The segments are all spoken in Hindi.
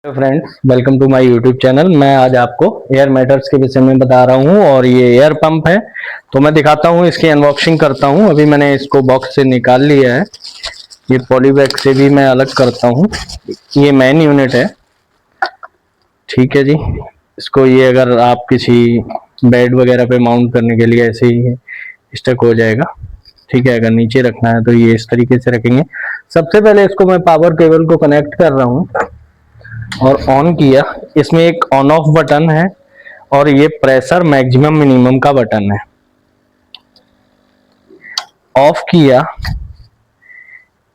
Hello friends, welcome to my YouTube channel. मैं आज आपको एयर मैटर्स के विषय में बता रहा हूं और ये एयर पंप है। तो मैं दिखाता हूं, इसकी अनबॉक्सिंग करता हूं। अभी मैंने इसको बॉक्स से निकाल लिया है। ये पॉलीबैग से भी मैं अलग करता हूं। ये मेन यूनिट है, ठीक है जी। इसको ये अगर आप किसी बेड वगैरह पे माउंट करने के लिए ऐसे ही स्टक हो जाएगा, ठीक है। अगर नीचे रखना है तो ये इस तरीके से रखेंगे। सबसे पहले इसको मैं पावर केबल को कनेक्ट कर रहा हूँ और ऑन किया। इसमें एक ऑन ऑफ बटन है और ये प्रेशर मैक्सिमम मिनिमम का बटन है। ऑफ किया।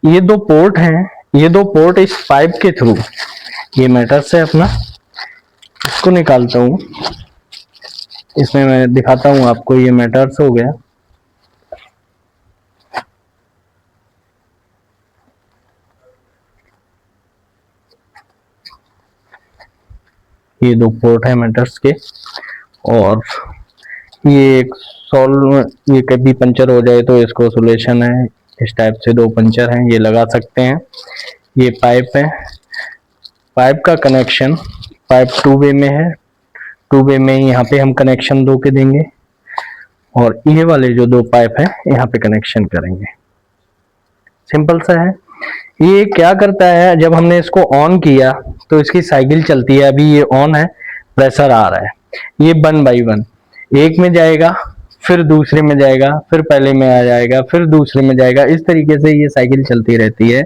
ये दो पोर्ट हैं, ये दो पोर्ट इस पाइप के थ्रू, ये मेटल से अपना इसको निकालता हूं। इसमें मैं दिखाता हूं आपको, ये मेटल्स हो गया। ये दो पोर्ट है मेटल्स के और ये एक ये कभी पंचर हो जाए तो इसको सोल्यूशन है। इस टाइप से दो पंचर हैं, ये लगा सकते हैं। ये पाइप है, पाइप का कनेक्शन पाइप टू वे में है। टू वे में यहाँ पे हम कनेक्शन दो के देंगे और ये वाले जो दो पाइप है यहाँ पे कनेक्शन करेंगे। सिंपल सा है। ये क्या करता है, जब हमने इसको ऑन किया तो इसकी साइकिल चलती है। अभी ये ऑन है, प्रेशर आ रहा है। ये 1 बाई 1 एक में जाएगा, फिर दूसरे में जाएगा, फिर पहले में आ जाएगा, फिर दूसरे में जाएगा। इस तरीके से ये साइकिल चलती रहती है।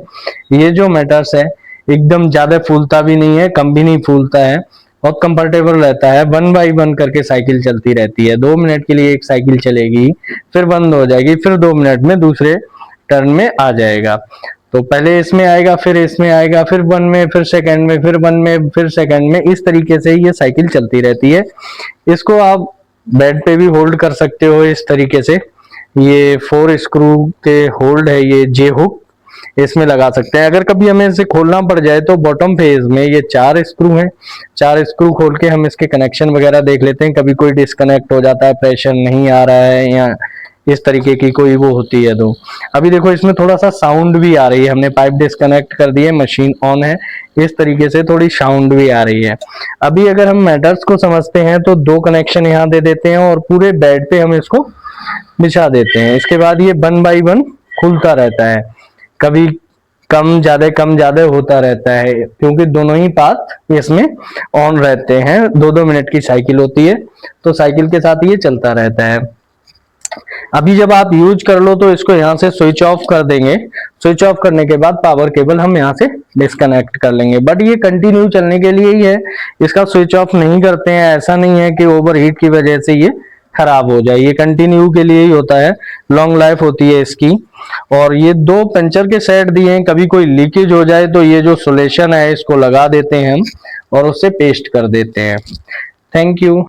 ये जो मेटर्स है एकदम ज्यादा फूलता भी नहीं है, कम भी नहीं फूलता है, बहुत कंफर्टेबल रहता है। 1 बाई 1 करके साइकिल चलती रहती है। 2 मिनट के लिए एक साइकिल चलेगी, फिर बंद हो जाएगी, फिर 2 मिनट में दूसरे टर्न में आ जाएगा। तो पहले इसमें आएगा, फिर इसमें आएगा, फिर 1 में, फिर सेकंड में, फिर 1 में, फिर सेकंड में। इस तरीके से ये साइकिल चलती रहती है। इसको आप बेड पे भी होल्ड कर सकते हो इस तरीके से। ये 4 स्क्रू के होल्ड है, ये जे हुक इसमें लगा सकते हैं। अगर कभी हमें इसे खोलना पड़ जाए तो बॉटम फेज में ये 4 स्क्रू हैं। 4 स्क्रू खोल के हम इसके कनेक्शन वगैरह देख लेते हैं। कभी कोई डिस्कनेक्ट हो जाता है, प्रेशर नहीं आ रहा है या इस तरीके की कोई वो होती है तो अभी देखो इसमें थोड़ा सा साउंड भी आ रही है। हमने पाइप डिस्कनेक्ट कर दी है, मशीन ऑन है, इस तरीके से थोड़ी साउंड भी आ रही है। अभी अगर हम मैटर्स को समझते हैं तो 2 कनेक्शन यहाँ दे देते हैं और पूरे बेड पे हम इसको बिछा देते हैं। इसके बाद ये 1 बाई 1 खुलता रहता है, कभी कम ज्यादा होता रहता है क्योंकि दोनों ही पाथ इसमें ऑन रहते हैं। 2-2 मिनट की साइकिल होती है तो साइकिल के साथ ये चलता रहता है। अभी जब आप यूज कर लो तो इसको यहाँ से स्विच ऑफ कर देंगे। स्विच ऑफ करने के बाद पावर केबल हम यहाँ से डिस्कनेक्ट कर लेंगे। बट ये कंटिन्यू चलने के लिए ही है, इसका स्विच ऑफ नहीं करते हैं। ऐसा नहीं है कि ओवर हीट की वजह से ये खराब हो जाए, ये कंटिन्यू के लिए ही होता है। लॉन्ग लाइफ होती है इसकी। और ये 2 पंचर के सेट दिए हैं, कभी कोई लीकेज हो जाए तो ये जो सोल्यूशन है इसको लगा देते हैं हम और उससे पेस्ट कर देते हैं। Thank you.